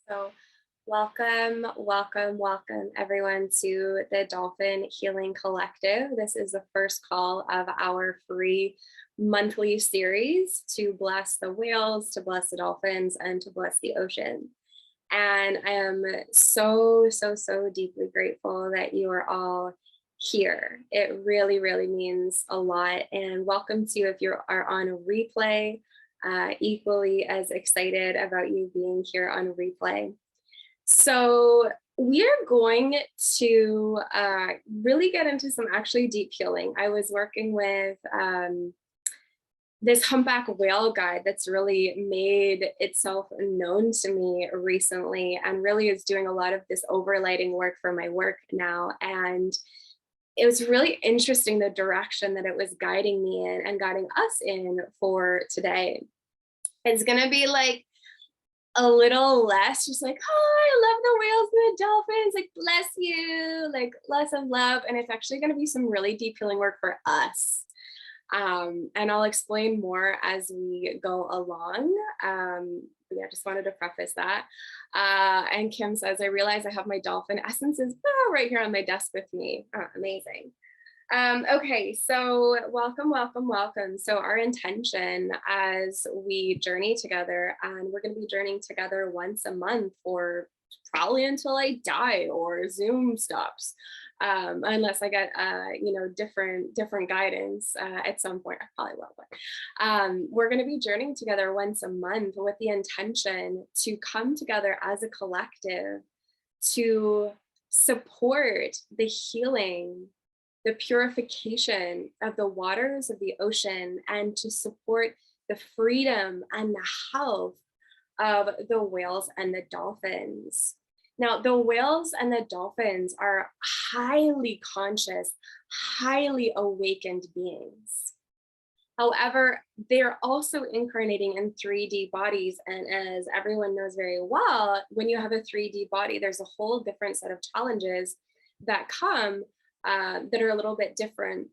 So, welcome everyone to the Dolphin Healing Collective. This is the first call of our free monthly series to bless the whales, to bless the dolphins, and to bless the ocean. And I am so deeply grateful that you are all here. It really means a lot. And welcome to you if you are on a replay. Equally as excited about you being here on replay. So we are going to really get into some actually deep healing. I was working with this humpback whale guide that's really made itself known to me recently and really is doing a lot of this overlighting work for my work now. And it was really interesting the direction that it was guiding me in and guiding us in for today. It's going to be like a little less just like, oh, I love the whales and the dolphins, like bless you, like less of love. And it's actually going to be some really deep healing work for us. And I'll explain more as we go along. But yeah, just wanted to preface that. And Kim says, I realize I have my dolphin essences right here on my desk with me. Oh, amazing. Okay, so welcome. So our intention as we journey together, and we're going to be journeying together once a month or probably until I die or Zoom stops, unless I get different guidance at some point. I probably will, but we're going to be journeying together once a month with the intention to come together as a collective to support the healing, the purification of the waters of the ocean, and to support the freedom and the health of the whales and the dolphins. Now, the whales and the dolphins are highly conscious, highly awakened beings. However, they're also incarnating in 3D bodies. And as everyone knows very well, when you have a 3D body, there's a whole different set of challenges that come that are a little bit different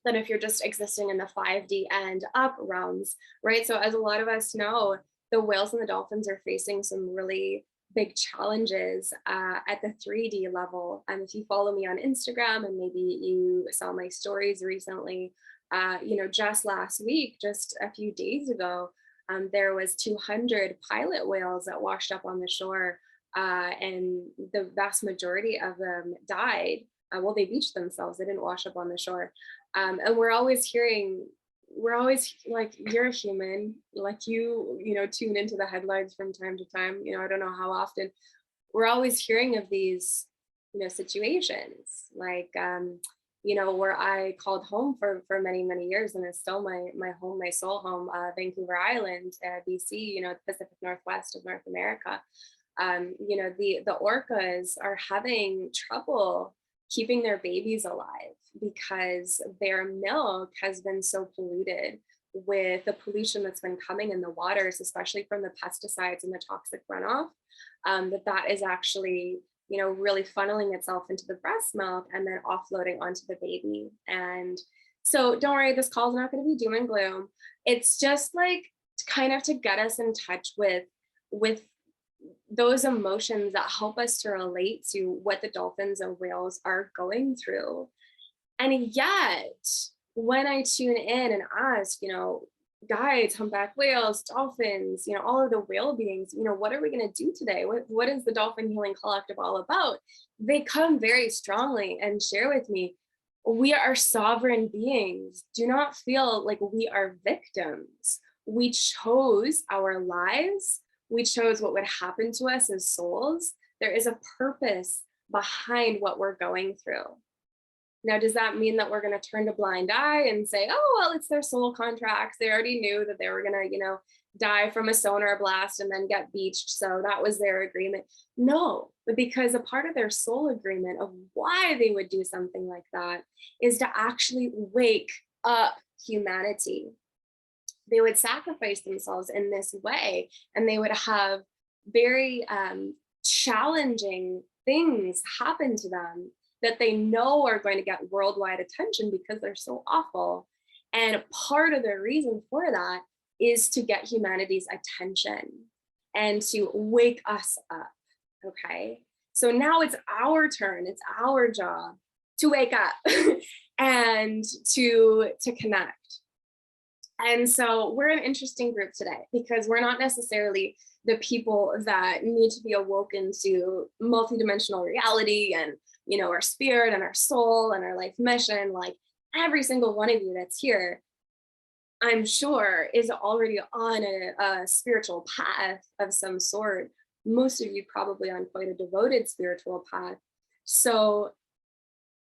than if you're just existing in the 5D and up realms, right? So as a lot of us know, the whales and the dolphins are facing some really big challenges at the 3D level. And if you follow me on Instagram and maybe you saw my stories recently, just last week, just a few days ago, there was 200 pilot whales that washed up on the shore, and the vast majority of them died. Well, they beached themselves. They didn't wash up on the shore. And we're always like, you're a human, like tune into the headlines from time to time. I don't know how often we're always hearing of these, situations like, where I called home for many years, and it's still my home, my soul home, Vancouver Island, BC, the Pacific Northwest of North America. The orcas are having trouble keeping their babies alive because their milk has been so polluted with the pollution that's been coming in the waters, especially from the pesticides and the toxic runoff, that is actually, really funneling itself into the breast milk and then offloading onto the baby. And so don't worry, this call is not going to be doom and gloom. It's just like kind of to get us in touch with those emotions that help us to relate to what the dolphins and whales are going through. And yet, when I tune in and ask, guides, humpback whales, dolphins, all of the whale beings, what are we going to do today? What is the Dolphin Healing Collective all about? They come very strongly and share with me, we are sovereign beings. Do not feel like we are victims. We chose our lives. We chose what would happen to us as souls. There is a purpose behind what we're going through. Now, does that mean that we're going to turn a blind eye and say, oh, well, it's their soul contracts. They already knew that they were going to, die from a sonar blast and then get beached. So that was their agreement. No, but because a part of their soul agreement of why they would do something like that is to actually wake up humanity. They would sacrifice themselves in this way, and they would have very challenging things happen to them that they know are going to get worldwide attention because they're so awful. And part of the reason for that is to get humanity's attention. and to wake us up. Okay. So now it's our turn, it's our job to wake up and to connect. And so we're an interesting group today because we're not necessarily the people that need to be awoken to multidimensional reality and, you know, our spirit and our soul and our life mission. Like every single one of you that's here, I'm sure, is already on a spiritual path of some sort. Most of you probably on quite a devoted spiritual path. So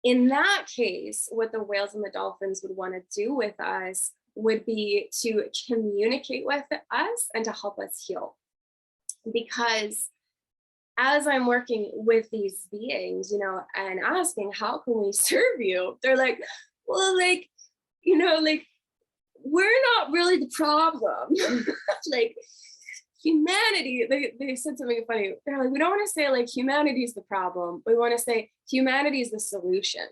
in that case, what the whales and the dolphins would want to do with us would be to communicate with us and to help us heal. Because as I'm working with these beings, you know, and asking, how can we serve you? They're like, well, like, you know, like, we're not really the problem. Like, humanity, they said something funny. They're like, we don't want to say like humanity is the problem. We want to say humanity is the solution.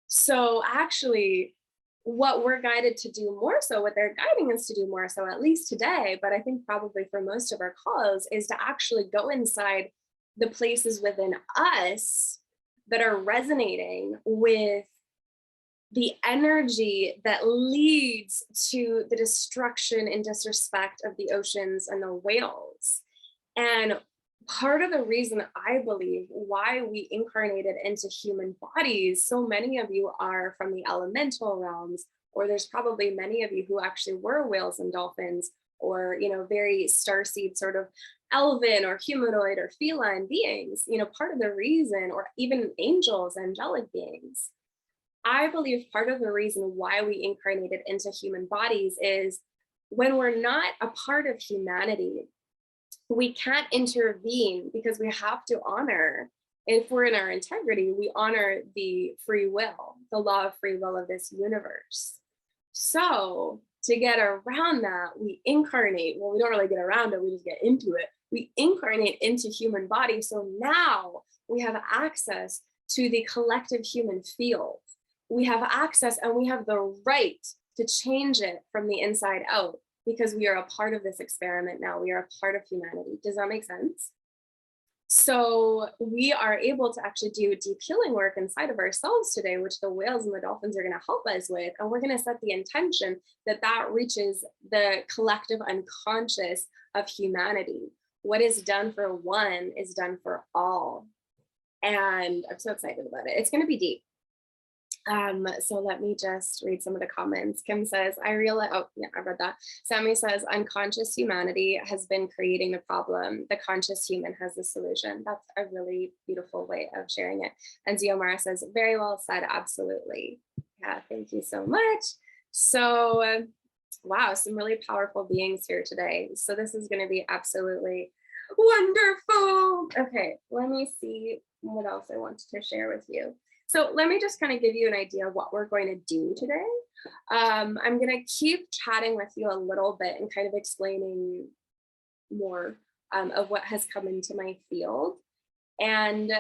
So actually, what we're guided to do more so, what they're guiding us to do more so, at least today, but I think probably for most of our calls, is to actually go inside the places within us that are resonating with the energy that leads to the destruction and disrespect of the oceans and the whales. And part of the reason I believe why we incarnated into human bodies, so many of you are from the elemental realms, or there's probably many of you who actually were whales and dolphins, or, you know, very starseed sort of elven or humanoid or feline beings, you know, part of the reason, or even angels, angelic beings. I believe part of the reason why we incarnated into human bodies is when we're not a part of humanity, we can't intervene because we have to honor, if we're in our integrity, we honor the free will, the law of free will of this universe. So to get around that, we incarnate. Well, we don't really get around it, we just get into it. We incarnate into human body. So now we have access to the collective human field. We have access and we have the right to change it from the inside out because we are a part of this experiment now. We are a part of humanity. Does that make sense? So we are able to actually do deep healing work inside of ourselves today, which the whales and the dolphins are going to help us with. And we're going to set the intention that that reaches the collective unconscious of humanity. What is done for one is done for all. And I'm so excited about it. It's going to be deep. So let me just read some of the comments. Kim says, I realize, oh yeah, I read that. Sammy says, unconscious humanity has been creating the problem. The conscious human has the solution. That's a really beautiful way of sharing it. And Ziomara says, very well said, absolutely. Yeah, thank you so much. So, wow, some really powerful beings here today. So this is gonna be absolutely wonderful. Okay, let me see what else I wanted to share with you. So let me just kind of give you an idea of what we're going to do today. I'm going to keep chatting with you a little bit and kind of explaining more of what has come into my field. And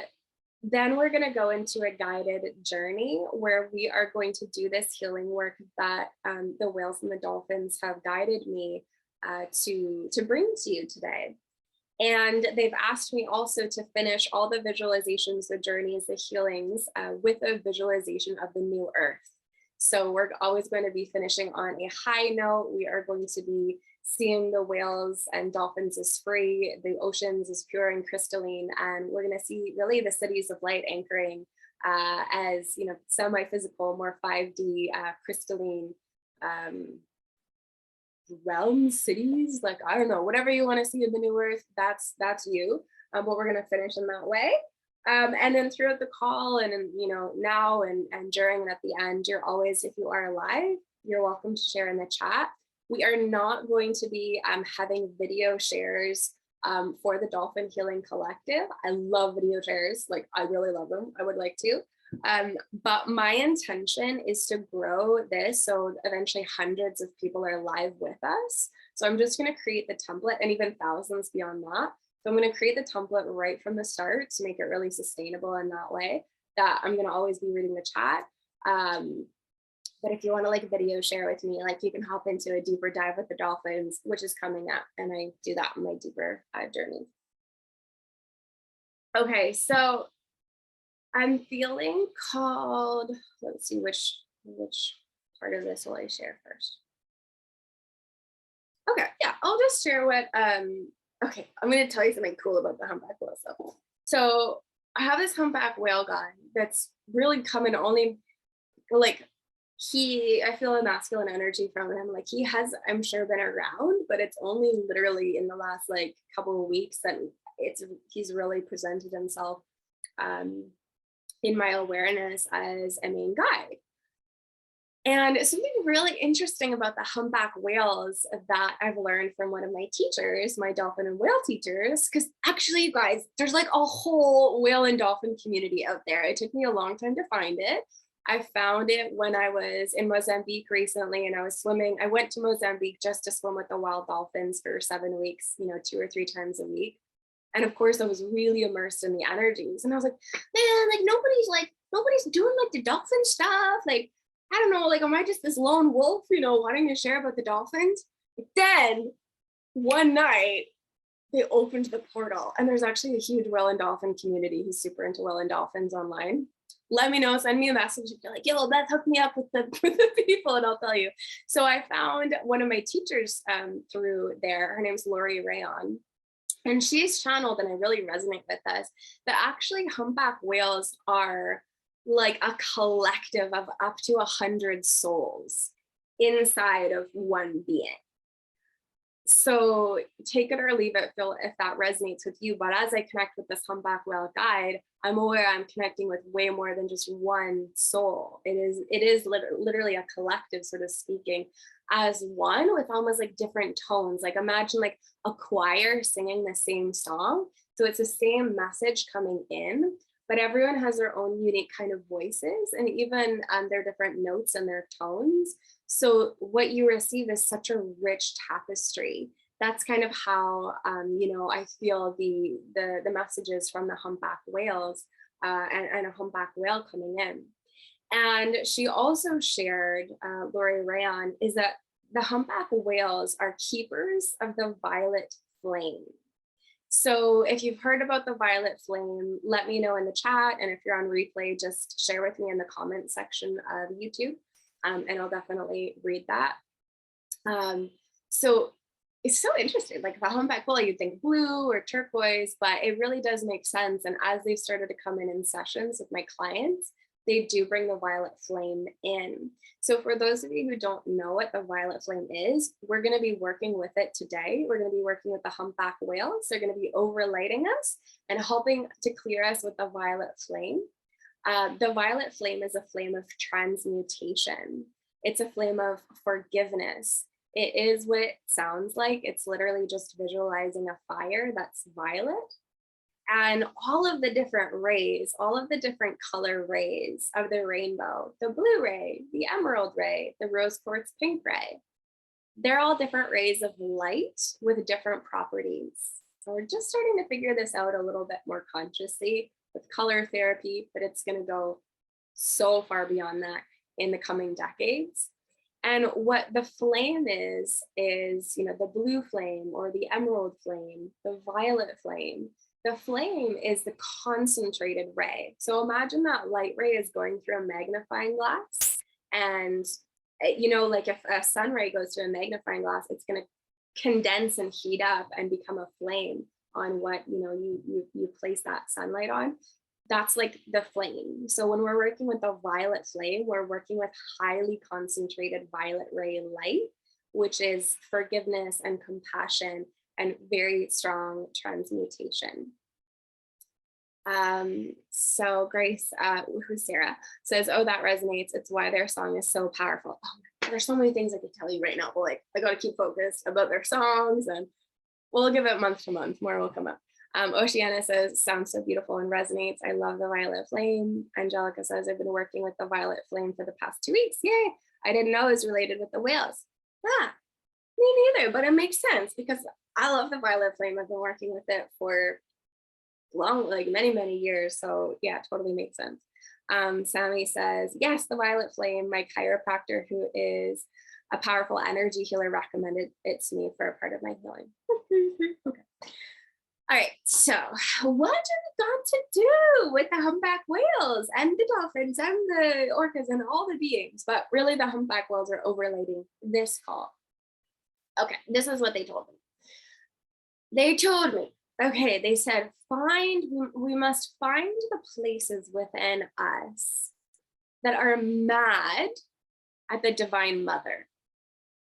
then we're going to go into a guided journey where we are going to do this healing work that the whales and the dolphins have guided me to bring to you today. And they've asked me also to finish all the visualizations, the journeys, the healings with a visualization of the new earth. So we're always going to be finishing on a high note. We are going to be seeing the whales and dolphins as free, the oceans as pure and crystalline. And we're going to see really the cities of light anchoring as, you know, semi-physical, more 5D, crystalline realms, cities, like, I don't know, whatever you want to see in the new earth, that's you. But we're going to finish in that way. And then throughout the call and you know, now and during and at the end, you're always, if you are alive, you're welcome to share in the chat. We are not going to be having video shares for the Dolphin Healing Collective. I love video shares, like I really love them. I would like to. But my intention is to grow this so eventually hundreds of people are live with us. So I'm just going to create the template and even thousands beyond that. So I'm going to create the template right from the start to make it really sustainable in that way, that I'm going to always be reading the chat. But if you want to like video share with me, like you can hop into a deeper dive with the dolphins, which is coming up. And I do that in my deeper dive journey. Okay, so I'm feeling called, let's see which part of this will I share first. Okay, yeah, I'll just share what okay, I'm gonna tell you something cool about the humpback whale stuff. So I have this humpback whale guy that's really coming only like I feel a masculine energy from him. Like he has, I'm sure, been around, but it's only literally in the last like couple of weeks that he's really presented himself in my awareness as a main guide. And something really interesting about the humpback whales that I've learned from one of my teachers, my dolphin and whale teachers, because actually, you guys, there's like a whole whale and dolphin community out there. It took me a long time to find it. I found it when I was in Mozambique recently and I was swimming. I went to Mozambique just to swim with the wild dolphins for 7 weeks, 2 or 3 times a week. And of course, I was really immersed in the energies. And I was like, man, like nobody's doing like the dolphin stuff. Like, I don't know, like, am I just this lone wolf, wanting to share about the dolphins? But then one night, they opened the portal, and there's actually a huge whale and dolphin community who's super into whale and dolphins online. Let me know, send me a message if you're like, yo, Beth, hook me up with the people, and I'll tell you. So I found one of my teachers through there. Her name's Lori Rayon. And she's channeled, and I really resonate with this, that actually humpback whales are like a collective of up to 100 souls inside of one being. So take it or leave it, Phil, if that resonates with you. But as I connect with this humpback whale guide, I'm aware I'm connecting with way more than just one soul. It is literally a collective, sort of speaking as one with almost like different tones. Like imagine like a choir singing the same song. So it's the same message coming in, but everyone has their own unique kind of voices and even their different notes and their tones. So what you receive is such a rich tapestry. That's kind of how I feel the messages from the humpback whales and a humpback whale coming in. And she also shared, Lori Rayon, is that the humpback whales are keepers of the violet flame. So if you've heard about the violet flame, let me know in the chat. And if you're on replay, just share with me in the comment section of YouTube. And I'll definitely read that. So it's so interesting. Like the humpback whale, you'd think blue or turquoise, but it really does make sense. And as they've started to come in sessions with my clients, they do bring the violet flame in. So for those of you who don't know what the violet flame is, we're going to be working with it today. We're going to be working with the humpback whales. They're going to be overlighting us and helping to clear us with the violet flame. The violet flame is a flame of transmutation. It's a flame of forgiveness. It is what it sounds like. It's literally just visualizing a fire that's violet. And all of the different rays, all of the different color rays of the rainbow, the blue ray, the emerald ray, the rose quartz pink ray, they're all different rays of light with different properties. So we're just starting to figure this out a little bit more consciously with color therapy, but it's going to go so far beyond that in the coming decades. And what the flame is, the blue flame or the emerald flame, the violet flame. The flame is the concentrated ray. So imagine that light ray is going through a magnifying glass. And, like if a sun ray goes through a magnifying glass, it's going to condense and heat up and become a flame on what, you place that sunlight on. That's like the flame. So when we're working with the violet flame, we're working with highly concentrated violet ray light, which is forgiveness and compassion and very strong transmutation. So Grace, who's Sarah, says, oh, that resonates. It's why their song is so powerful. Oh, there's so many things I could tell you right now, but like I got to keep focused about their songs, and we'll give it month to month. More will come up. Oceana says, sounds so beautiful and resonates. I love the violet flame. Angelica says, I've been working with the violet flame for the past 2 weeks. Yay. I didn't know it was related with the whales. Me neither, but it makes sense because I love the violet flame. I've been working with it for many years. So yeah, it totally makes sense. Sammy says, yes, the violet flame. My chiropractor, who is a powerful energy healer, recommended it to me for a part of my healing. Okay. All right. So, what have we got to do with the humpback whales and the dolphins and the orcas and all the beings? But really, the humpback whales are overlighting this call. Okay. This is what they told me. They told me, okay, they said, we must find the places within us that are mad at the Divine Mother.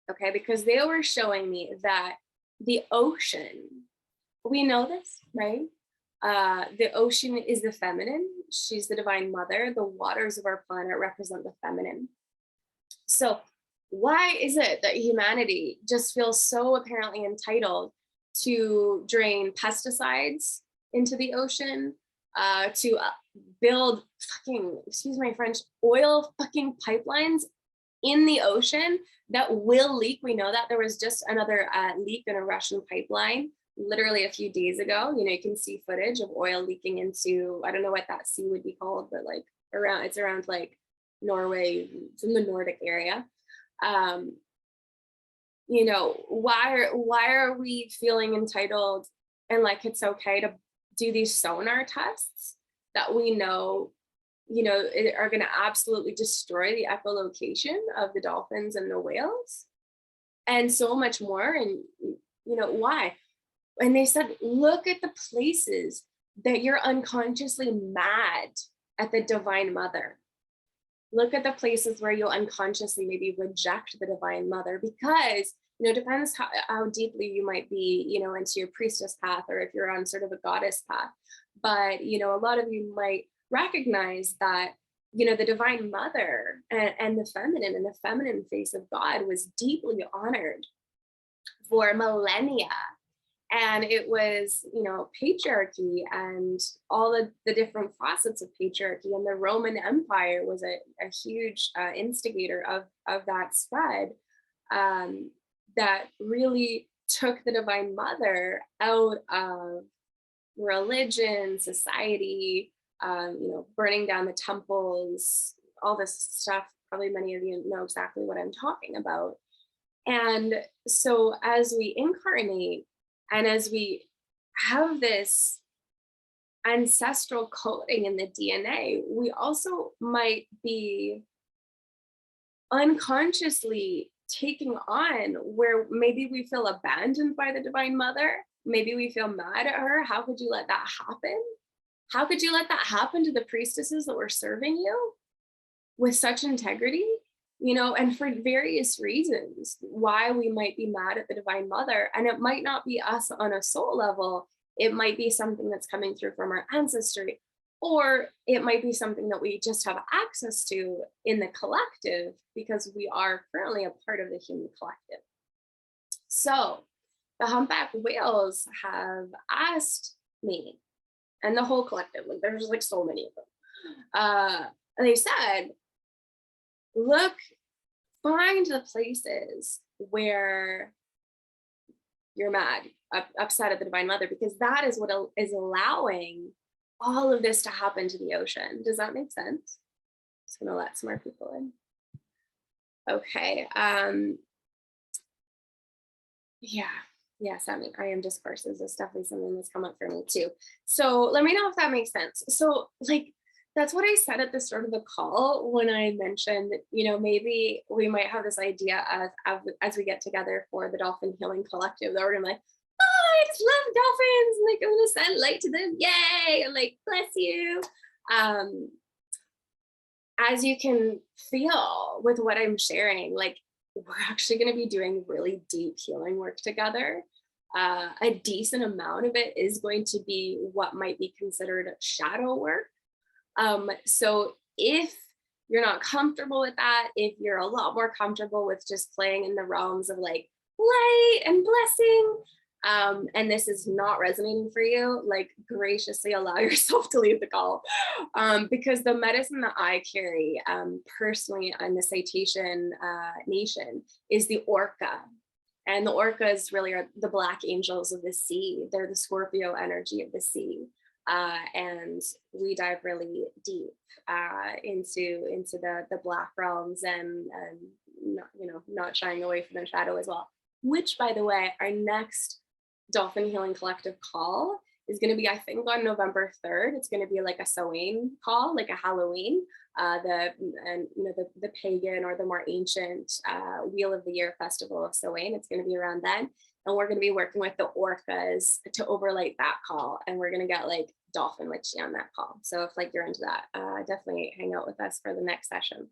Okay, because they were showing me that the ocean, we know this, right? The ocean is the feminine. She's the Divine Mother. The waters of our planet represent the feminine. So why is it that humanity just feels so apparently entitled to drain pesticides into the ocean, to build fucking, excuse my French, oil fucking pipelines in the ocean that will leak? We know that there was just another leak in a Russian pipeline literally a few days ago. You know, you can see footage of oil leaking into, I don't know what that sea would be called, but like it's around like Norway, it's in the Nordic area. You know, why are we feeling entitled and like it's okay to do these sonar tests that we know, you know, are going to absolutely destroy the echolocation of the dolphins and the whales and so much more? And, you know, why? And they said, look at the places that you're unconsciously mad at the Divine Mother. Look at the places where you'll unconsciously maybe reject the Divine Mother, because, you know, it depends how deeply you might be, you know, into your priestess path, or if you're on sort of a goddess path. But, you know, a lot of you might recognize that, you know, the Divine Mother and the feminine and the feminine face of God was deeply honored for millennia. And it was, you know, patriarchy and all of the different facets of patriarchy. And the Roman Empire was a huge instigator of that spread, that really took the Divine Mother out of religion, society, you know, burning down the temples, all this stuff. Probably many of you know exactly what I'm talking about. And so as we incarnate, and as we have this ancestral coding in the DNA, we also might be unconsciously taking on where maybe we feel abandoned by the Divine Mother. Maybe we feel mad at her. How could you let that happen? How could you let that happen to the priestesses that were serving you with such integrity? You know, and for various reasons why we might be mad at the Divine Mother. And it might not be us on a soul level. It might be something that's coming through from our ancestry, or it might be something that we just have access to in the collective because we are currently a part of the human collective. So the humpback whales have asked me and the whole collective, like there's like so many of them. And they said, look, find the places where you're mad, upset at the Divine Mother, because that is what is allowing all of this to happen to the ocean. Does that make sense? Just gonna let some more people in. Okay. Yeah, Sammy, I am discourses. It's definitely something that's come up for me too. So let me know if that makes sense. So like, that's what I said at the start of the call when I mentioned, you know, maybe we might have this idea of as we get together for the Dolphin Healing Collective, that we're gonna be like, oh, I just love dolphins, and like I'm gonna send light to them, yay, and like bless you. As you can feel with what I'm sharing, like we're actually gonna be doing really deep healing work together. A decent amount of it is going to be what might be considered shadow work. So if you're not comfortable with that, if you're a lot more comfortable with just playing in the realms of like light and blessing, and this is not resonating for you, like graciously allow yourself to leave the call, because the medicine that I carry personally on the Citation Nation is the orca. And the orcas really are the black angels of the sea. They're the Scorpio energy of the sea. And we dive really deep into the black realms, and not, not shying away from the shadow as well. Which, by the way, our next Dolphin Healing Collective call is going to be, I think, on November 3rd. It's going to be like a Samhain call, like a Halloween. The pagan or the more ancient Wheel of the Year festival of Samhain. It's going to be around then, and we're going to be working with the orcas to overlight that call, and we're going to get like dolphin witchy on that call. So if like you're into that, definitely hang out with us for the next session.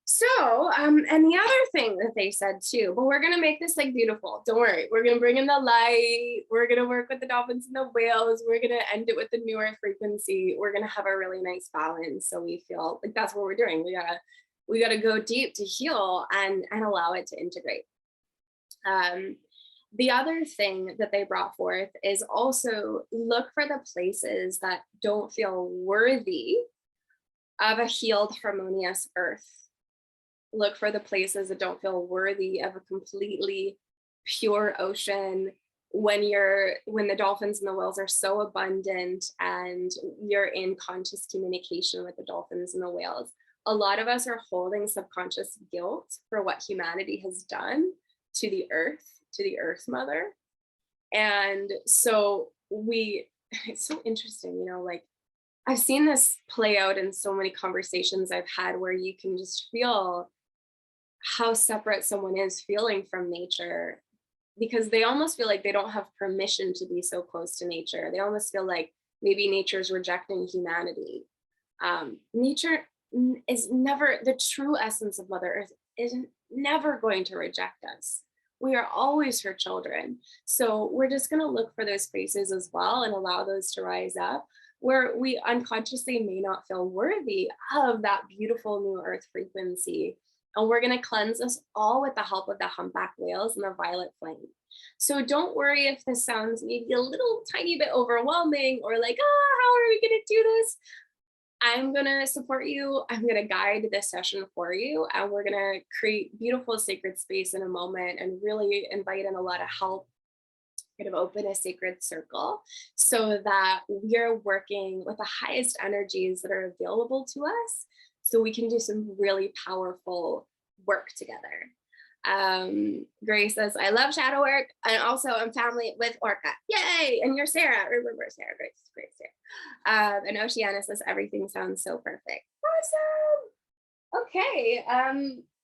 So, and the other thing that they said too, but we're gonna make this like beautiful. Don't worry, we're gonna bring in the light. We're gonna work with the dolphins and the whales. We're gonna end it with the new earth frequency. We're gonna have a really nice balance, so we feel like that's what we're doing. We gotta go deep to heal and allow it to integrate. The other thing that they brought forth is also look for the places that don't feel worthy of a healed, harmonious earth. Look for the places that don't feel worthy of a completely pure ocean when the dolphins and the whales are so abundant and you're in conscious communication with the dolphins and the whales. A lot of us are holding subconscious guilt for what humanity has done to the earth mother. And so it's so interesting, like I've seen this play out in so many conversations I've had where you can just feel how separate someone is feeling from nature, because they almost feel like they don't have permission to be so close to nature. They almost feel like maybe nature is rejecting humanity. Nature is never, the true essence of Mother Earth is never going to reject us. We are always her children. So we're just going to look for those spaces as well and allow those to rise up where we unconsciously may not feel worthy of that beautiful new earth frequency. And we're going to cleanse us all with the help of the humpback whales and the violet flame. So don't worry if this sounds maybe a little tiny bit overwhelming or like, how are we going to do this? I'm going to support you. I'm going to guide this session for you. And we're going to create beautiful sacred space in a moment and really invite in a lot of help, kind of open a sacred circle so that we're working with the highest energies that are available to us so we can do some really powerful work together. Grace says, I love shadow work. And also I'm family with Orca. Yay. And you're Sarah. Remember Sarah, great Sarah. And Oceana says, everything sounds so perfect. Awesome. Okay.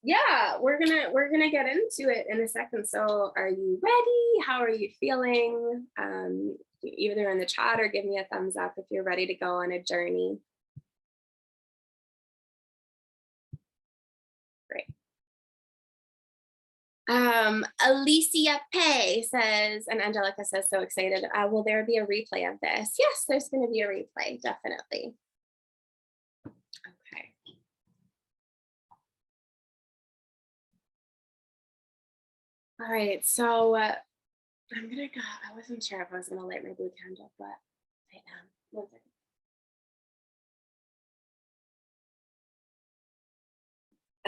Yeah, we're gonna get into it in a second. So are you ready? How are you feeling? Either in the chat or give me a thumbs up if you're ready to go on a journey. Great. Alicia Pay says, and Angelica says, so excited. Will there be a replay of this? Yes, there's going to be a replay, definitely. Okay. All right, so I'm gonna go. I wasn't sure if I was gonna light my blue candle, but I am. 1 second.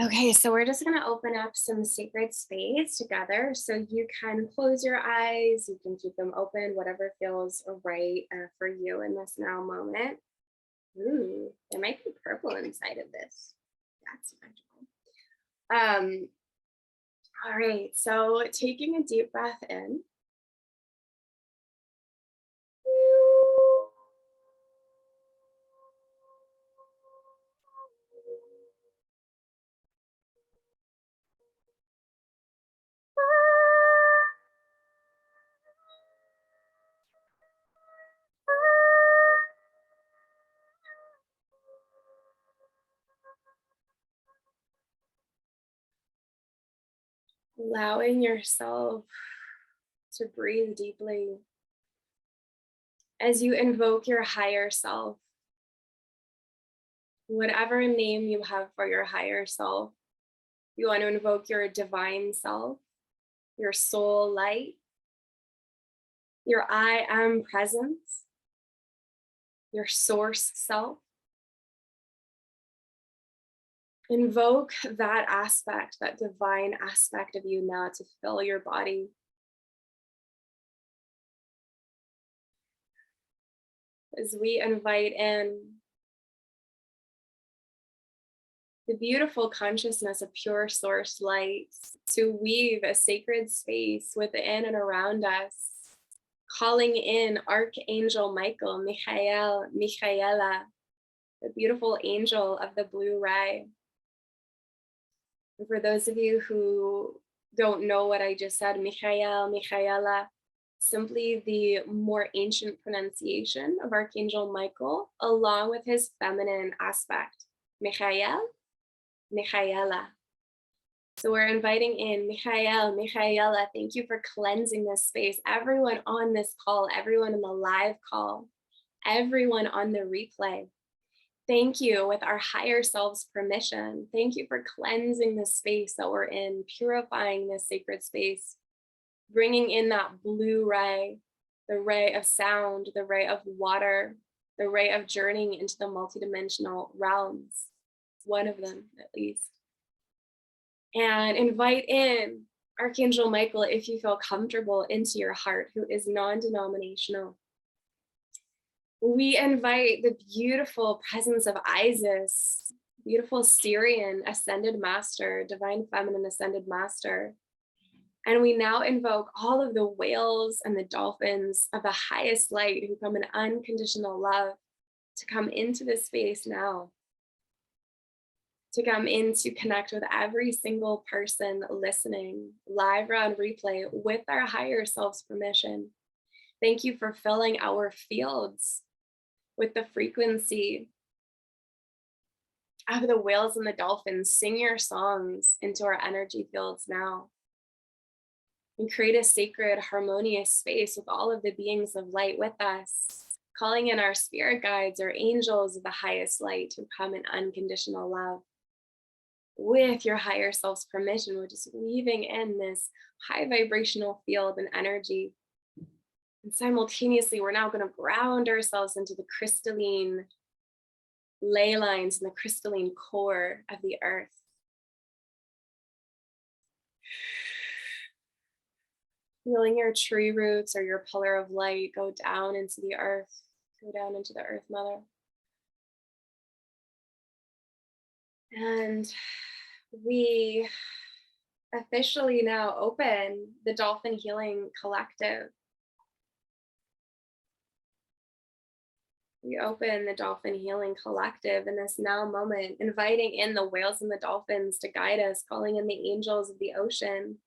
Okay, so we're just gonna open up some sacred space together. So you can close your eyes, you can keep them open, whatever feels right for you in this now moment. Ooh, there might be purple inside of this. That's magical. All right, so taking a deep breath in. Allowing yourself to breathe deeply as you invoke your higher self. Whatever name you have for your higher self, you want to invoke your divine self, your soul light, your I am presence, your source self. Invoke that aspect, that divine aspect of you now to fill your body. as we invite in the beautiful consciousness of pure source light to weave a sacred space within and around us, calling in Archangel Michael, Michael, Michaela, the beautiful angel of the blue ray. And for those of you who don't know what I just said, Michael, Michaela, simply the more ancient pronunciation of Archangel Michael, along with his feminine aspect, Michael, Michaela. So we're inviting in Michael, Michaela. Thank you for cleansing this space. Everyone on this call, everyone in the live call, everyone on the replay. Thank you with our higher selves permission. Thank you for cleansing the space that we're in, purifying this sacred space, bringing in that blue ray, the ray of sound, the ray of water, the ray of journeying into the multidimensional realms, one of them at least. And invite in Archangel Michael, if you feel comfortable, into your heart, who is non-denominational. We invite the beautiful presence of Isis, beautiful Syrian ascended master, divine feminine ascended master. And we now invoke all of the whales and the dolphins of the highest light who come in unconditional love to come into this space now, to come in to connect with every single person listening live or on replay with our higher self's permission. Thank you for filling our fields with the frequency of the whales and the dolphins. Sing your songs into our energy fields now. And create a sacred, harmonious space with all of the beings of light with us, calling in our spirit guides or angels of the highest light to come in unconditional love. With your higher self's permission, we're just weaving in this high vibrational field and energy. And simultaneously, we're now going to ground ourselves into the crystalline ley lines and the crystalline core of the earth. Feeling your tree roots or your pillar of light go down into the earth, go down into the earth mother. And we officially now open the Dolphin Healing Collective. We open the Dolphin Healing Collective in this now moment, inviting in the whales and the dolphins to guide us, calling in the angels of the ocean,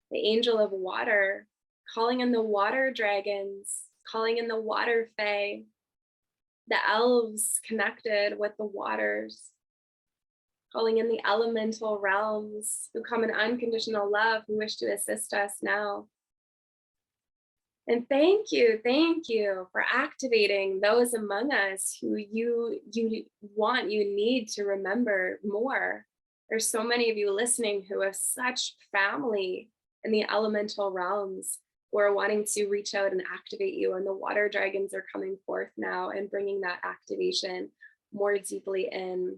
the angel of water, calling in the water dragons, calling in the water fae, the elves connected with the waters, calling in the elemental realms who come in unconditional love, who wish to assist us now. And thank you for activating those among us who you need to remember more. There's so many of you listening who have such family in the elemental realms who are wanting to reach out and activate you. And the water dragons are coming forth now and bringing that activation more deeply in,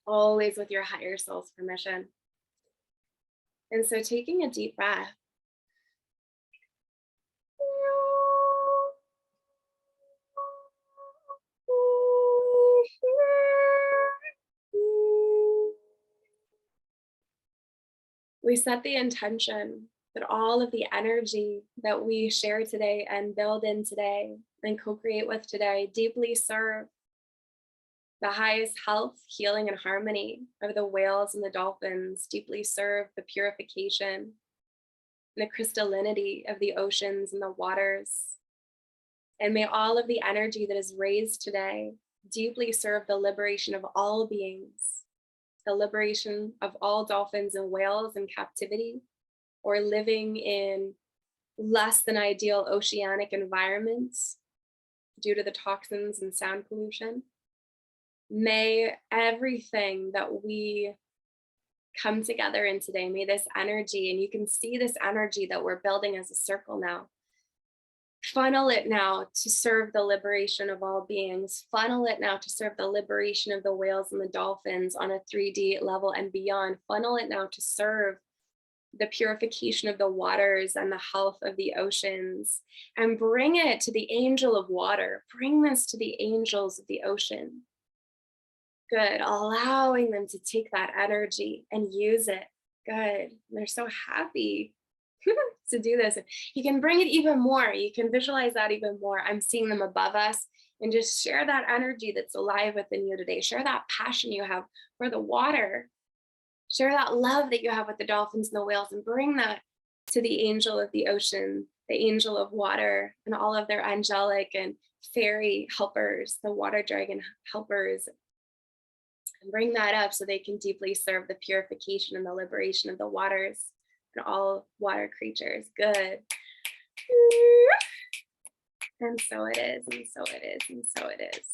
always with your higher self's permission. And so taking a deep breath. We set the intention that all of the energy that we share today and build in today and co-create with today deeply serve the highest health, healing, and harmony of the whales and the dolphins, deeply serve the purification and the crystallinity of the oceans and the waters. And may all of the energy that is raised today deeply serve the liberation of all beings, the liberation of all dolphins and whales in captivity or living in less than ideal oceanic environments due to the toxins and sound pollution. May everything that we come together in today, may this energy, and you can see this energy that we're building as a circle now, funnel it now to serve the liberation of all beings, funnel it now to serve the liberation of the whales and the dolphins on a 3D level and beyond, funnel it now to serve the purification of the waters and the health of the oceans, and bring it to the angel of water. Bring this to the angels of the ocean. Good. Allowing them to take that energy and use it. Good. They're so happy to do this. You can bring it even more. You can visualize that even more. I'm seeing them above us, and just share that energy that's alive within you today. Share that passion you have for the water. Share that love that you have with the dolphins and the whales, and bring that to the angel of the ocean, the angel of water, and all of their angelic and fairy helpers, the water dragon helpers, and bring that up so they can deeply serve the purification and the liberation of the waters and all water creatures. Good. And so it is, and so it is, and so it is.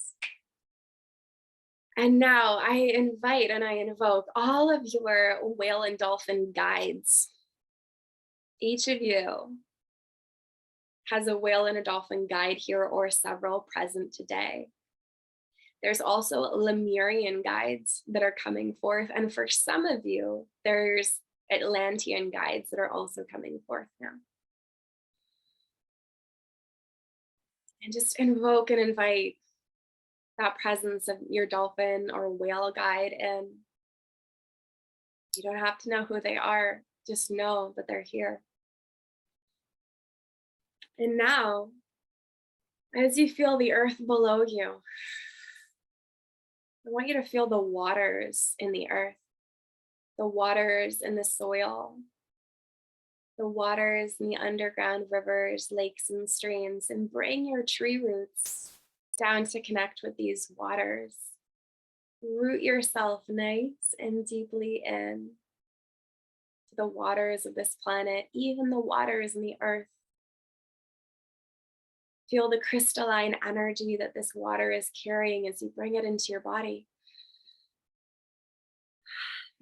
And now I invite and I invoke all of your whale and dolphin guides. Each of you has a whale and a dolphin guide here, or several present today. There's also Lemurian guides that are coming forth. And for some of you, there's Atlantean guides that are also coming forth now. And just invoke and invite that presence of your dolphin or whale guide. And you don't have to know who they are, just know that they're here. And now, as you feel the earth below you, I want you to feel the waters in the earth, the waters in the soil, the waters in the underground rivers, lakes, and streams, and bring your tree roots down to connect with these waters. Root yourself nice and deeply in to the waters of this planet, even the waters in the earth. Feel the crystalline energy that this water is carrying as you bring it into your body.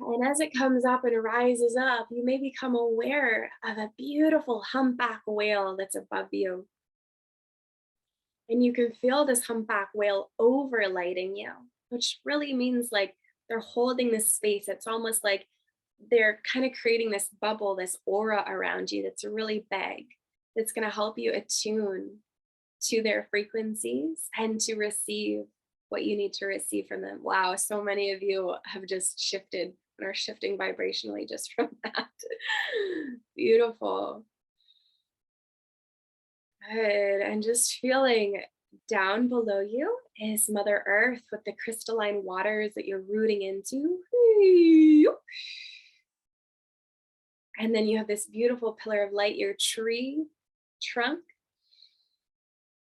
And as it comes up and rises up, you may become aware of a beautiful humpback whale that's above you. And you can feel this humpback whale overlighting you, which really means like they're holding this space. It's almost like they're kind of creating this bubble, this aura around you that's really big, that's going to help you attune to their frequencies and to receive what you need to receive from them. Wow, so many of you have just shifted and are shifting vibrationally just from that. Beautiful. Good. And just feeling down below you is Mother Earth with the crystalline waters that you're rooting into. And then you have this beautiful pillar of light, your tree trunk.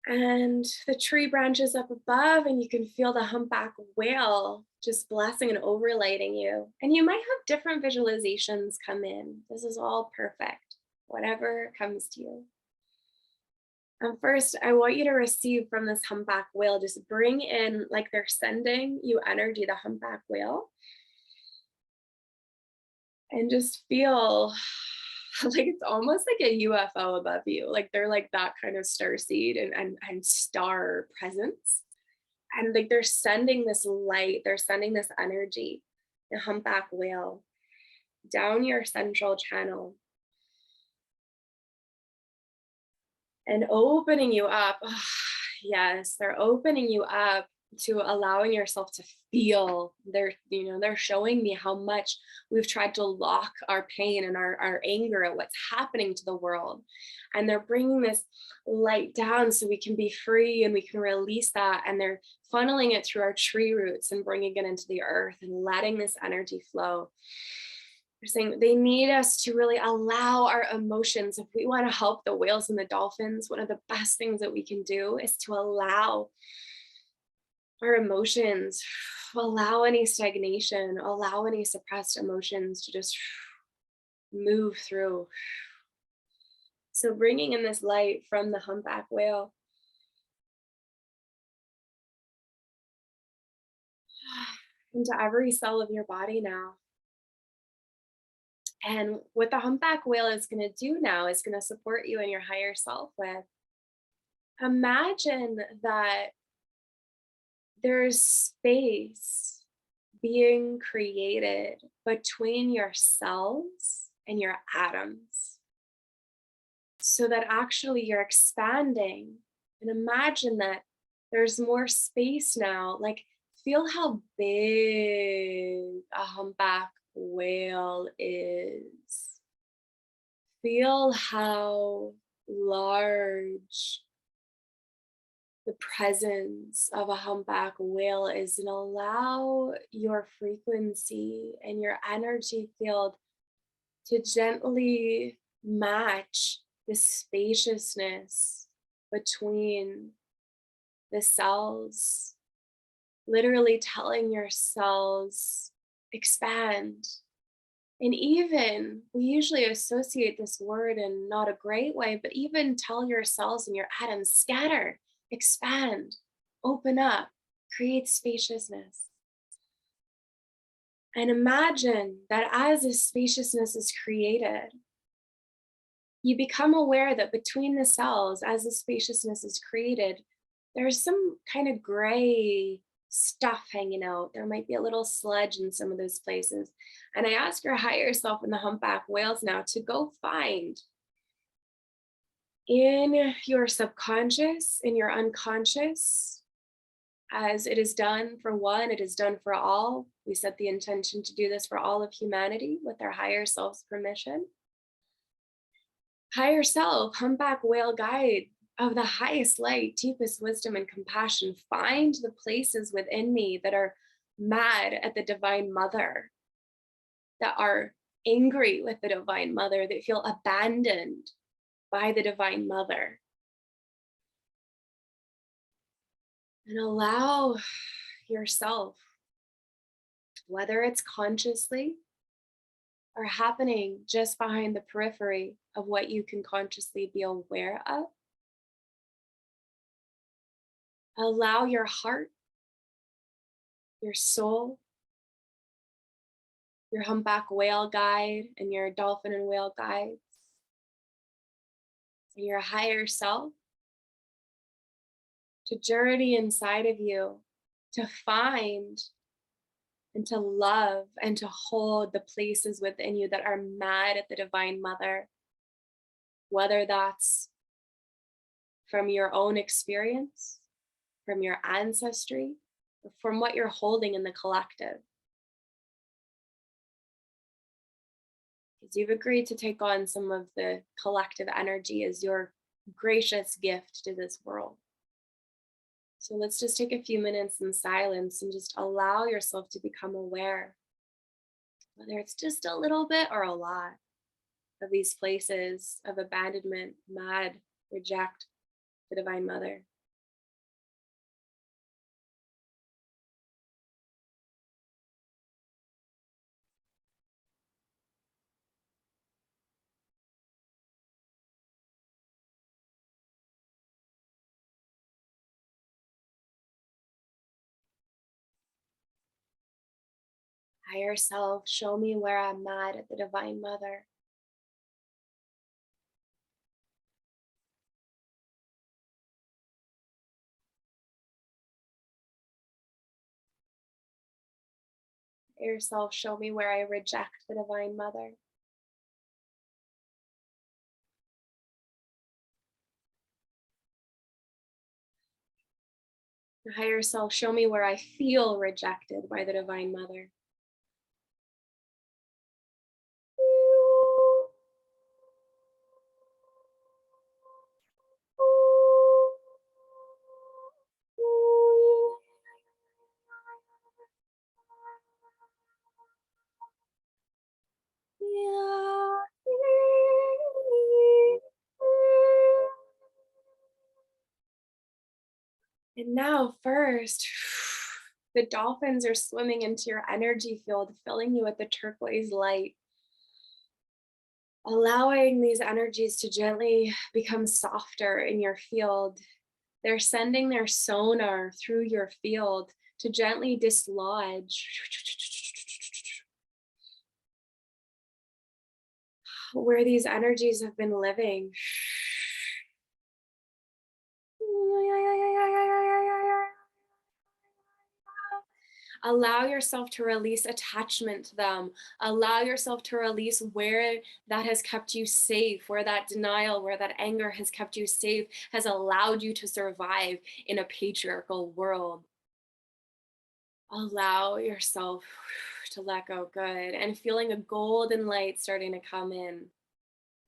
And the tree branches up above, and you can feel the humpback whale just blessing and overlighting you. And you might have different visualizations come in. This is all perfect, whatever comes to you. And first, I want you to receive from this humpback whale, just bring in, like they're sending you energy, the humpback whale. And just feel like it's almost like a UFO above you. Like they're like that kind of star seed and star presence. And like they're sending this light, they're sending this energy, the humpback whale, down your central channel. And opening you up. Oh, yes, they're opening you up to allowing yourself to feel. They're showing me how much we've tried to lock our pain and our anger at what's happening to the world. And they're bringing this light down so we can be free and we can release that. And they're funneling it through our tree roots and bringing it into the earth and letting this energy flow. They're saying they need us to really allow our emotions. If we want to help the whales and the dolphins, one of the best things that we can do is to allow our emotions, allow any stagnation, allow any suppressed emotions to just move through. So bringing in this light from the humpback whale. Into every cell of your body now. And what the humpback whale is going to do now is going to support you in your higher self with. Imagine that there's space being created between your cells and your atoms, so that actually you're expanding. And imagine that there's more space now. Like, feel how big a humpback whale is. Feel how large the presence of a humpback whale is, and allow your frequency and your energy field to gently match the spaciousness between the cells, literally telling your cells, expand. And even, we usually associate this word in not a great way, but even tell your cells and your atoms, scatter, expand, open up, create spaciousness. And imagine that as this spaciousness is created, you become aware that between the cells, as the spaciousness is created, there's some kind of gray stuff hanging out. There might be a little sludge in some of those places. And I ask your higher self and the humpback whales now to go find in your subconscious, in your unconscious, as it is done for one, it is done for all. We set the intention to do this for all of humanity with our higher self's permission. Higher self, humpback whale guide of the highest light, deepest wisdom and compassion, find the places within me that are mad at the Divine Mother, that are angry with the Divine Mother, that feel abandoned by the Divine Mother. And allow yourself, whether it's consciously or happening just behind the periphery of what you can consciously be aware of, allow your heart, your soul, your humpback whale guide and your dolphin and whale guides, and your higher self to journey inside of you, to find and to love and to hold the places within you that are mad at the Divine Mother, whether that's from your own experience, from your ancestry, or from what you're holding in the collective. Because you've agreed to take on some of the collective energy as your gracious gift to this world. So let's just take a few minutes in silence and just allow yourself to become aware, whether it's just a little bit or a lot, of these places of abandonment, mad, reject the Divine Mother. Higher self, show me where I'm mad at the Divine Mother. Higher self, show me where I reject the Divine Mother. Higher self, show me where I feel rejected by the Divine Mother. And now, first, the dolphins are swimming into your energy field, filling you with the turquoise light, allowing these energies to gently become softer in your field. They're sending their sonar through your field to gently dislodge where these energies have been living. Allow yourself to release attachment to them. Allow yourself to release where that has kept you safe, where that denial, where that anger has kept you safe, has allowed you to survive in a patriarchal world. Allow yourself to let go. Good. And feeling a golden light starting to come in,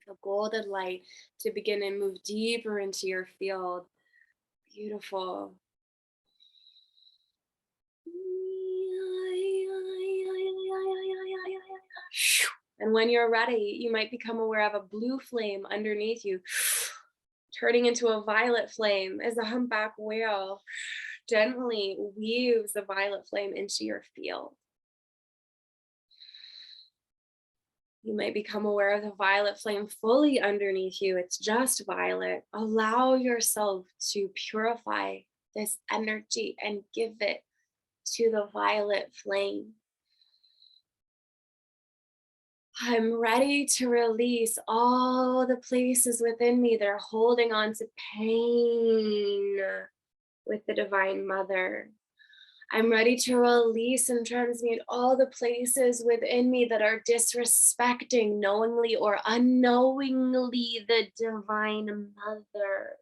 a golden light to begin and move deeper into your field. Beautiful. And when you're ready, you might become aware of a blue flame underneath you, turning into a violet flame as a humpback whale gently weaves the violet flame into your field. You might become aware of the violet flame fully underneath you. It's just violet. Allow yourself to purify this energy and give it to the violet flame. I'm ready to release all the places within me that are holding on to pain with the Divine Mother. I'm ready to release and transmute all the places within me that are disrespecting, knowingly or unknowingly, the Divine Mother.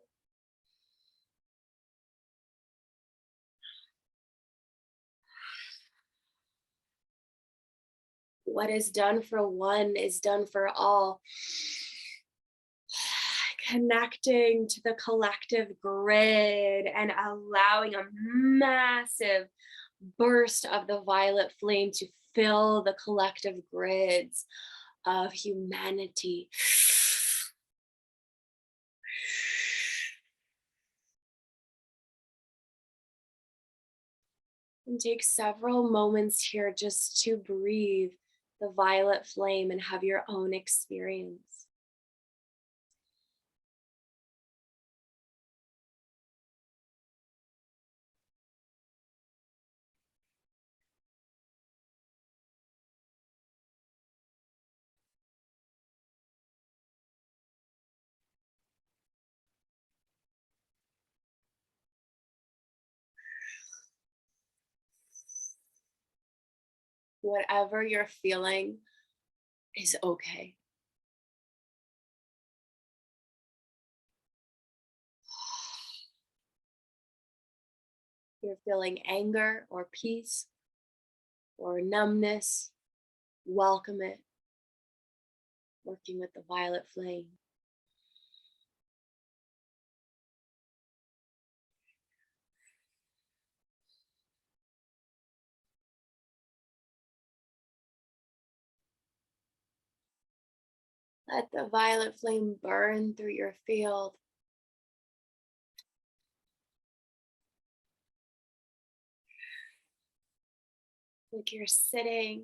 What is done for one is done for all. Connecting to the collective grid and allowing a massive burst of the violet flame to fill the collective grids of humanity. And take several moments here just to breathe the violet flame and have your own experience. Whatever you're feeling is okay. You're feeling anger or peace or numbness, welcome it. Working with the violet flame. Let the violet flame burn through your field. Like you're sitting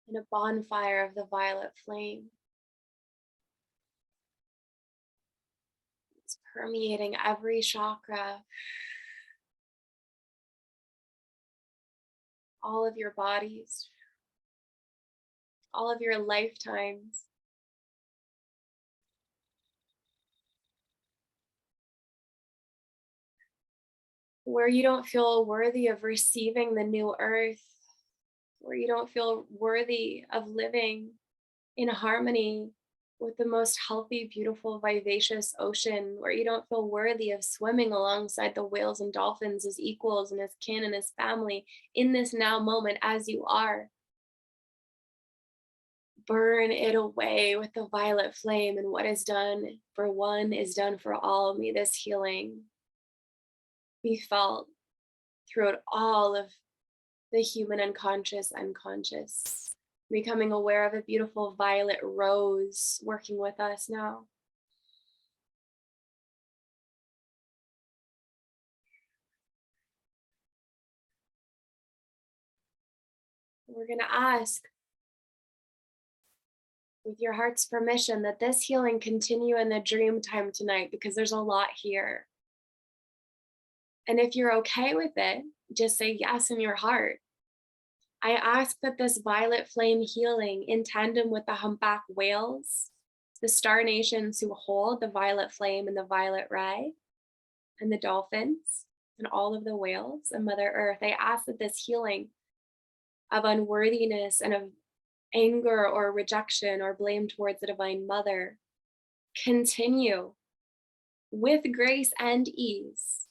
in a bonfire of the violet flame. It's permeating every chakra, all of your bodies, all of your lifetimes. Where you don't feel worthy of receiving the new earth, where you don't feel worthy of living in harmony with the most healthy, beautiful, vivacious ocean, where you don't feel worthy of swimming alongside the whales and dolphins as equals and as kin and as family in this now moment as you are. Burn it away with the violet flame, and what is done for one is done for all. May this healing be felt throughout all of the human unconscious, becoming aware of a beautiful violet rose working with us now. We're going to ask, with your heart's permission, that this healing continue in the dream time tonight, because there's a lot here. And if you're okay with it, just say yes in your heart. I ask that this violet flame healing, in tandem with the humpback whales, the star nations who hold the violet flame and the violet ray, and the dolphins, and all of the whales and Mother Earth. I ask that this healing of unworthiness and of anger or rejection or blame towards the Divine Mother continue with grace and ease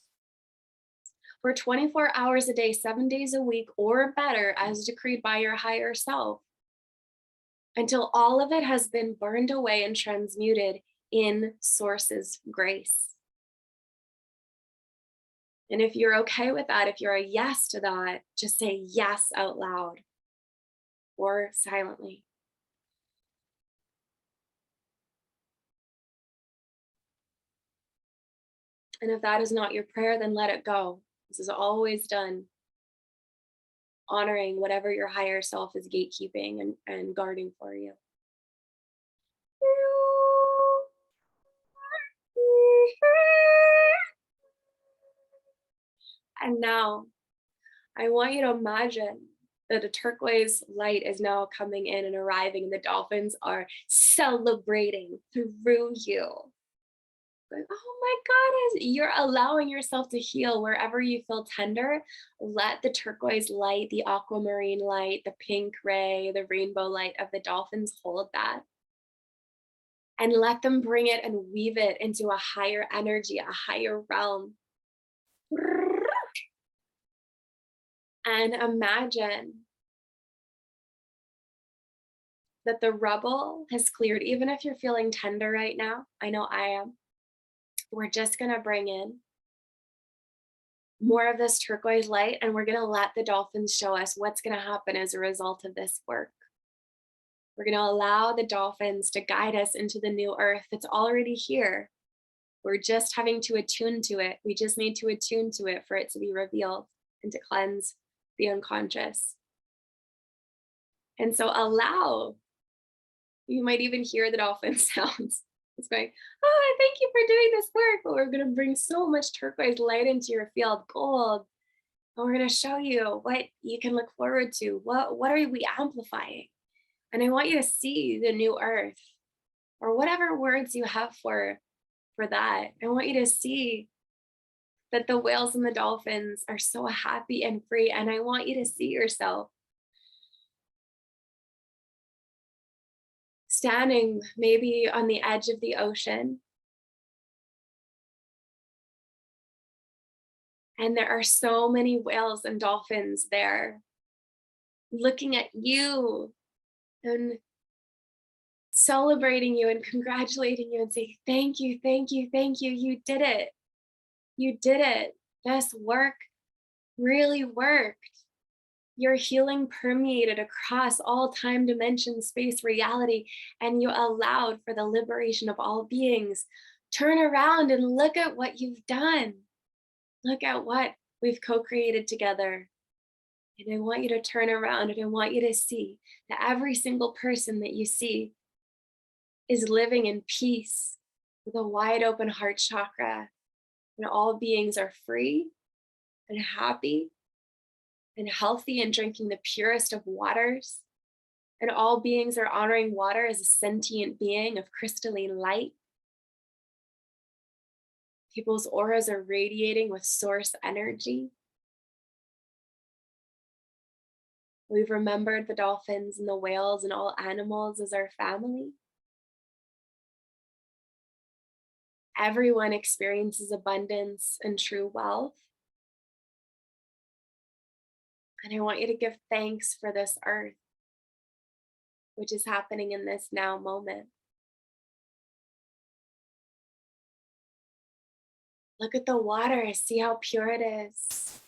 for 24 hours a day, 7 days a week, or better, as decreed by your higher self, until all of it has been burned away and transmuted in Source's grace. And if you're okay with that, if you're a yes to that, just say yes out loud or silently. And if that is not your prayer, then let it go. This is always done honoring whatever your higher self is gatekeeping and guarding for you. And now I want you to imagine that a turquoise light is now coming in and arriving, and the dolphins are celebrating through you. Like, oh my God, you're allowing yourself to heal wherever you feel tender. Let the turquoise light, the aquamarine light, the pink ray, the rainbow light of the dolphins hold that. And let them bring it and weave it into a higher energy, a higher realm. And imagine that the rubble has cleared. Even if you're feeling tender right now, I know I am. We're just going to bring in more of this turquoise light, and we're going to let the dolphins show us what's going to happen as a result of this work. We're going to allow the dolphins to guide us into the new earth that's already here. We're just having to attune to it. We just need to attune to it for it to be revealed and to cleanse the unconscious. And so allow, you might even hear the dolphin sounds. It's going, oh, thank you for doing this work. But we're going to bring so much turquoise light into your field, gold. And we're going to show you what you can look forward to. What are we amplifying? And I want you to see the new earth, or whatever words you have for that. I want you to see that the whales and the dolphins are so happy and free. And I want you to see yourself standing maybe on the edge of the ocean. And there are so many whales and dolphins there looking at you and celebrating you and congratulating you and saying, thank you, thank you, thank you. You did it. You did it. This work really worked. Your healing permeated across all time, dimension, space, reality, and you allowed for the liberation of all beings. Turn around and look at what you've done. Look at what we've co-created together. And I want you to turn around and I want you to see that every single person that you see is living in peace with a wide open heart chakra. And all beings are free and happy and healthy and drinking the purest of waters. And all beings are honoring water as a sentient being of crystalline light. People's auras are radiating with source energy. We've remembered the dolphins and the whales and all animals as our family. Everyone experiences abundance and true wealth. And I want you to give thanks for this earth, which is happening in this now moment. Look at the water, see how pure it is.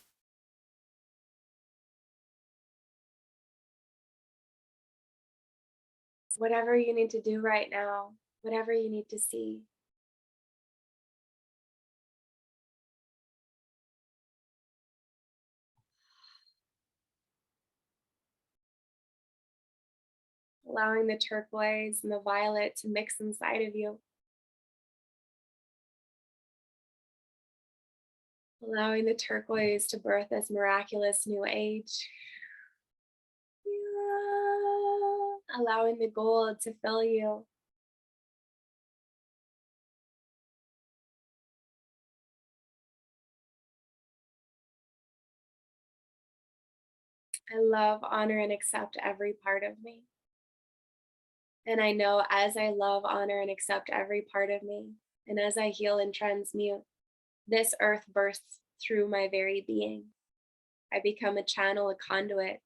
Whatever you need to do right now, whatever you need to see. Allowing the turquoise and the violet to mix inside of you. Allowing the turquoise to birth this miraculous new age. Allowing the gold to fill you. I love, honor, and accept every part of me. And I know as I love, honor, and accept every part of me, and as I heal and transmute, this earth bursts through my very being. I become a channel, a conduit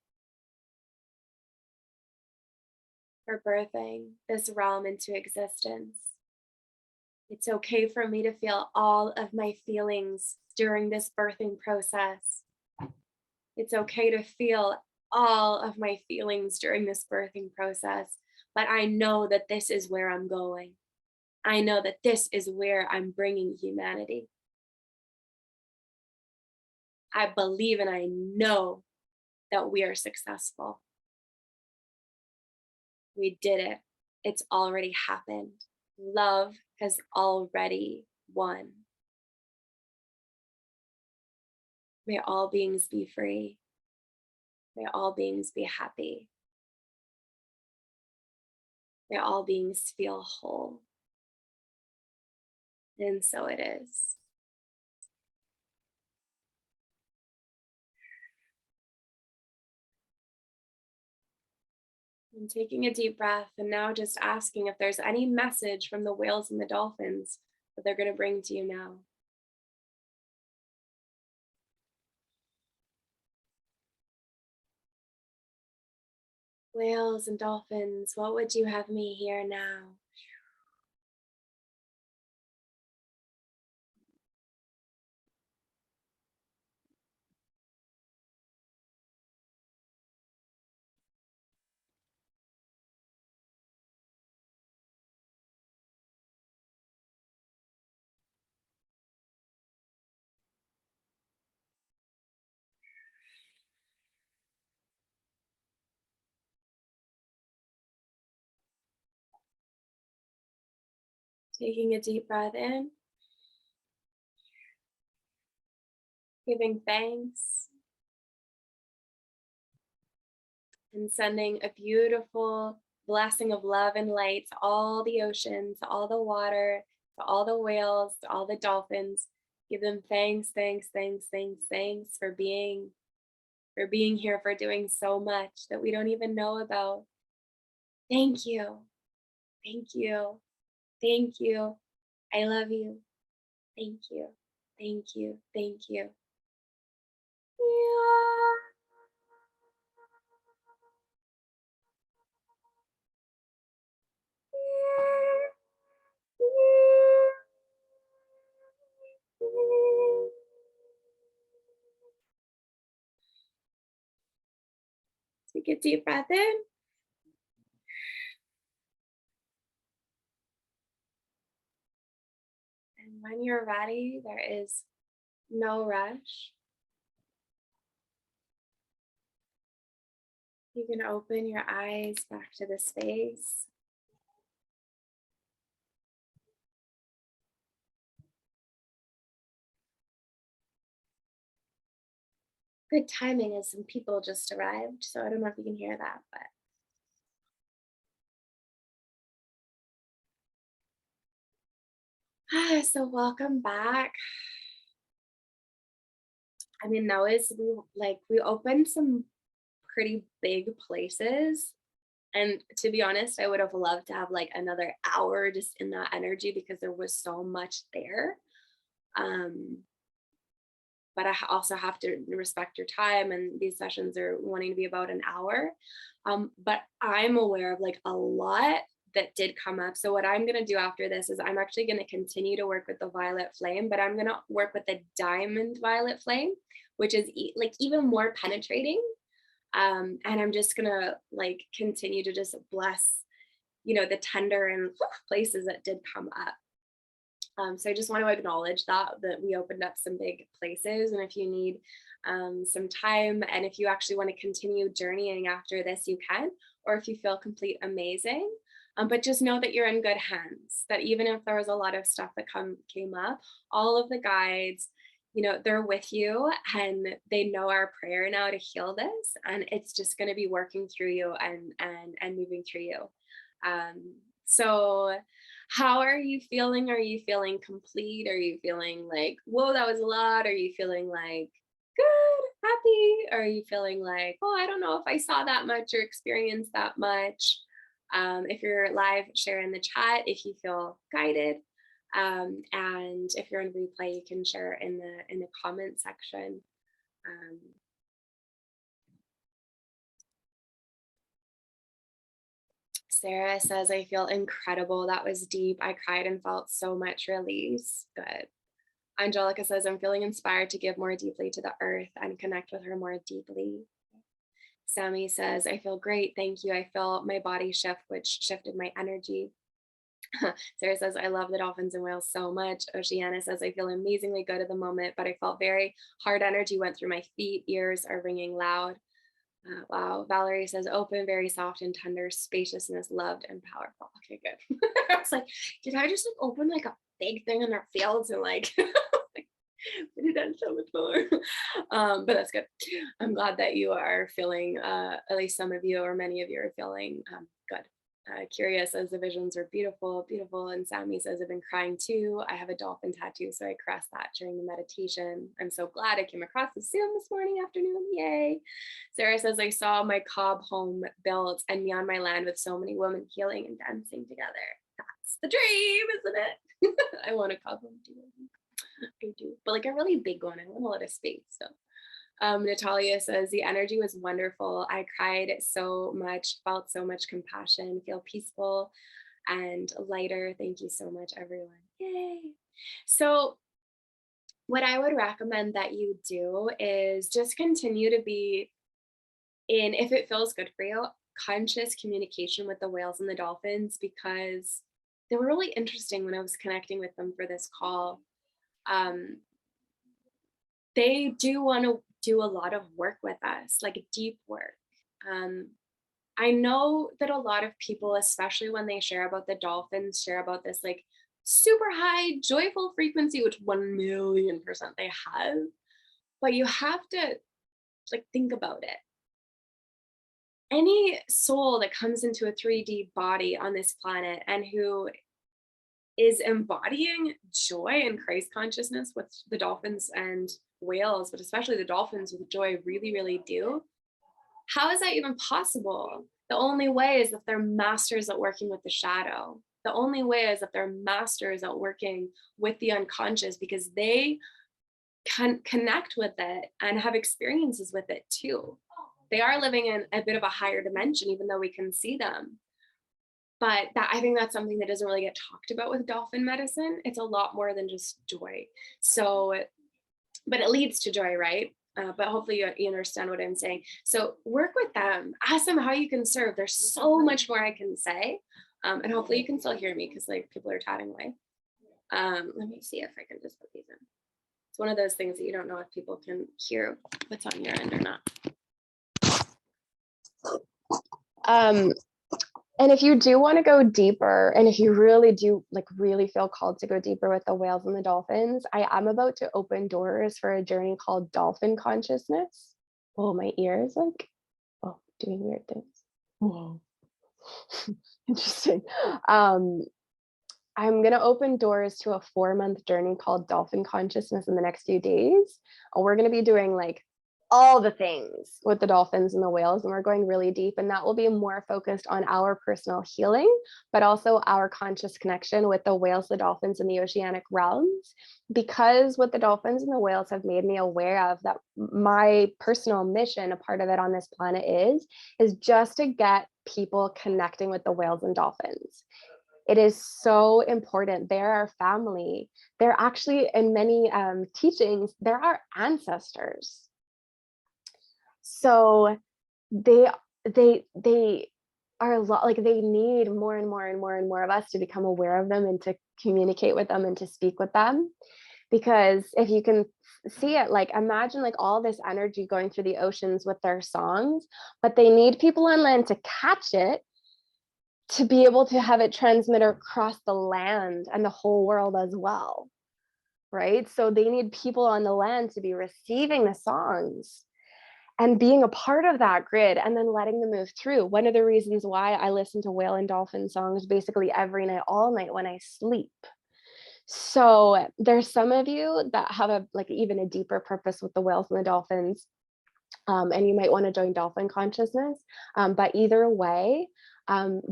for birthing this realm into existence. It's okay for me to feel all of my feelings during this birthing process. It's okay to feel all of my feelings during this birthing process, but I know that this is where I'm going. I know that this is where I'm bringing humanity. I believe and I know that we are successful. We did it. It's already happened. Love has already won. May all beings be free. May all beings be happy. May all beings feel whole. And so it is. And taking a deep breath and now just asking if there's any message from the whales and the dolphins that they're going to bring to you now. Whales and dolphins, what would you have me hear now? Taking a deep breath in, giving thanks, and sending a beautiful blessing of love and light to all the oceans, to all the water, to all the whales, to all the dolphins. Give them thanks, thanks, thanks, thanks, thanks for being here, for doing so much that we don't even know about. Thank you. Thank you. Thank you. I love you. Thank you. Thank you. Thank you. Take a deep breath in. And when you're ready, there is no rush. You can open your eyes back to the space. Good timing as some people just arrived, so I don't know if you can hear that, but so welcome back. I mean, that was we opened some pretty big places. And to be honest, I would have loved to have like another hour just in that energy because there was so much there. Um, but I also have to respect your time, and these sessions are wanting to be about an hour. But I'm aware of like a lot that did come up. So what I'm going to do after this is I'm actually going to continue to work with the violet flame, but I'm going to work with the diamond violet flame, which is like even more penetrating. And I'm just going to like continue to just bless, the tender and places that did come up. So I just want to acknowledge that we opened up some big places, and if you need some time, and if you actually want to continue journeying after this, you can, or if you feel complete amazing. But just know that you're in good hands, that even if there was a lot of stuff that came up, all of the guides, they're with you, and they know our prayer now to heal this, and it's just going to be working through you and moving through you. So how are you feeling? Are you feeling complete? Are you feeling like, whoa, that was a lot? Are you feeling like good? happy? Or are you feeling like, oh, I don't know if I saw that much or experienced that much? If you're live, share in the chat if you feel guided. And if you're on replay, you can share in the comment section. Um, Sarah says, I feel incredible. That was deep. I cried and felt so much release. Good. Angelica says, I'm feeling inspired to give more deeply to the earth and connect with her more deeply. Sammy says, I feel great. Thank you. I feel my body shift, which shifted my energy. Sarah says, I love the dolphins and whales so much. Oceana says, I feel amazingly good at the moment, but I felt very hard energy went through my feet. Ears are ringing loud. Wow. Valerie says, open, very soft and tender, spaciousness, loved and powerful. Okay, good. I was like, did I just like open like a big thing in their fields and like, we did that so much more. But that's good. I'm glad that you are feeling, at least some of you or many of you are feeling good. Curious says the visions are beautiful, beautiful. And Sammy says, I've been crying too. I have a dolphin tattoo, so I caressed that during the meditation. I'm so glad I came across the Zoom this morning afternoon. Yay. Sarah says, I saw my cob home built and me on my land with so many women healing and dancing together. That's the dream, isn't it? I want a cob home too. I do, but like a really big one. I want a lot of space. So Natalia says, the energy was wonderful. I cried so much, felt so much compassion, feel peaceful and lighter. Thank you so much, everyone. Yay. So what I would recommend that you do is just continue to be in, if it feels good for you, conscious communication with the whales and the dolphins, because they were really interesting when I was connecting with them for this call. They do want to do a lot of work with us, like deep work. I know that a lot of people, especially when they share about the dolphins, share about this like super high joyful frequency, which 1,000,000% they have. But you have to like think about it. Any soul that comes into a 3D body on this planet and who is embodying joy and Christ consciousness, with the dolphins and whales, but especially the dolphins with joy really, really do. How is that even possible? The only way is if they're masters at working with the shadow. The only way is if they're masters at working with the unconscious, because they can connect with it and have experiences with it too. They are living in a bit of a higher dimension, even though we can see them. But that, I think that's something that doesn't really get talked about with dolphin medicine. It's a lot more than just joy. So, but it leads to joy, right? But hopefully you understand what I'm saying. So work with them, ask them how you can serve. There's so much more I can say. And hopefully you can still hear me because like people are chatting away. Let me see if I can just put these in. It's one of those things that you don't know if people can hear what's on your end or not. And if you do want to go deeper, and if you really do like really feel called to go deeper with the whales and the dolphins, I am about to open doors for a journey called Dolphin Consciousness. Oh, my ears like, oh, doing weird things. Whoa. Interesting. I'm going to open doors to a 4-month journey called Dolphin Consciousness in the next few days. And we're going to be doing like all the things with the dolphins and the whales, and we're going really deep, and that will be more focused on our personal healing, but also our conscious connection with the whales, the dolphins, and the oceanic realms. Because what the dolphins and the whales have made me aware of, that my personal mission, a part of it on this planet, is just to get people connecting with the whales and dolphins. It is so important. They're our family. They're actually, in many teachings, they're our ancestors. So they are a lot, like they need more and more and more and more of us to become aware of them and to communicate with them and to speak with them. Because if you can see it, like imagine like all this energy going through the oceans with their songs, but they need people on land to catch it, to be able to have it transmit across the land and the whole world as well, right? So they need people on the land to be receiving the songs and being a part of that grid, and then letting them move through. One of the reasons why I listen to whale and dolphin songs basically every night, all night when I sleep. So there's some of you that have a like even a deeper purpose with the whales and the dolphins. And you might want to join Dolphin Consciousness. But either way,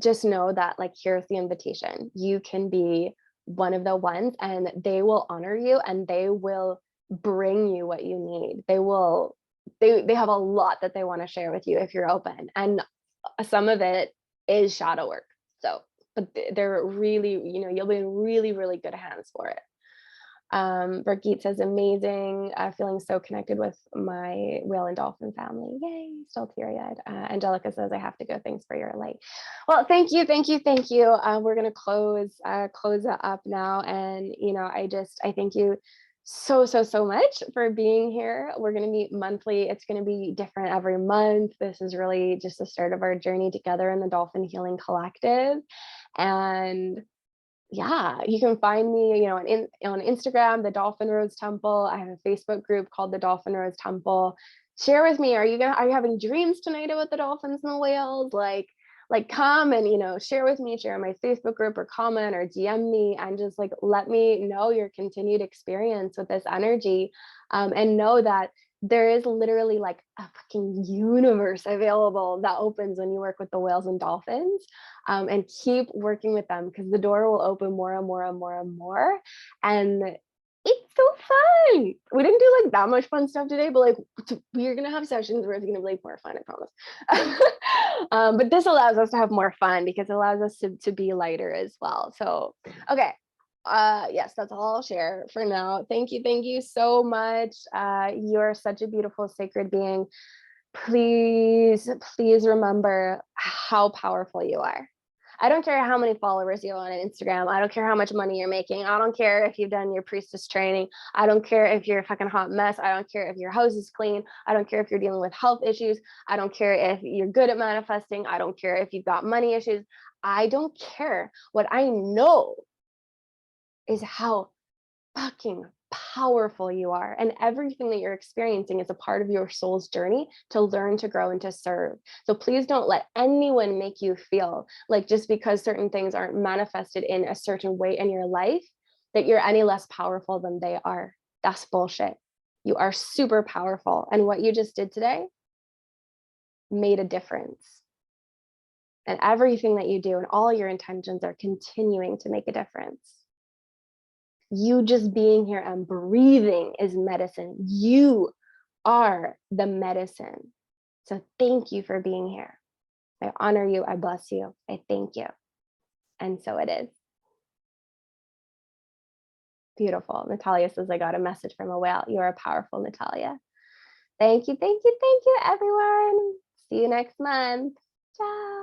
just know that like, here's the invitation. You can be one of the ones, and they will honor you, and they will bring you what you need. They have a lot that they want to share with you if you're open. And some of it is shadow work. So, but they're really, you'll be in really, really good hands for it. Birgit says, amazing, feeling so connected with my whale and dolphin family. Yay, still teary-eyed. Angelica says, I have to go. Thanks for your light. Well, thank you, thank you, thank you. We're gonna close it up now. And I thank you so much for being here. We're gonna meet monthly. It's gonna be different every month. This is really just the start of our journey together in the Dolphin Healing Collective. And yeah, you can find me, on Instagram, the Dolphin Rose Temple. I have a Facebook group called the Dolphin Rose Temple. Share with me. Are you having dreams tonight about the dolphins and the whales? Like come and, share with me, share in my Facebook group, or comment or DM me, and just like, let me know your continued experience with this energy. And know that there is literally like a fucking universe available that opens when you work with the whales and dolphins. And keep working with them, because the door will open more and more and more and more. And it's so fun. We didn't do like that much fun stuff today, but like, we're gonna have sessions where it's gonna be like more fun, I promise. But this allows us to have more fun, because it allows us to be lighter as well. So okay, yes, that's all I'll share for now. Thank you so much. You're such a beautiful, sacred being. Please remember how powerful you are. I don't care how many followers you have on Instagram. I don't care how much money you're making. I don't care if you've done your priestess training. I don't care if you're a fucking hot mess. I don't care if your house is clean. I don't care if you're dealing with health issues. I don't care if you're good at manifesting. I don't care if you've got money issues. I don't care. What I know is how fucking powerful you are, and everything that you're experiencing is a part of your soul's journey to learn, to grow, and to serve. So please don't let anyone make you feel like, just because certain things aren't manifested in a certain way in your life, that you're any less powerful than they are. That's bullshit. You are super powerful, and what you just did today made a difference. And everything that you do and all your intentions are continuing to make a difference. You just being here and breathing is medicine. You are the medicine. So thank you for being here. I honor you. I bless you. I thank you. And so it is. Beautiful. Natalia says, I got a message from a whale. You are a powerful, Natalia. Thank you, everyone. See you next month. Ciao.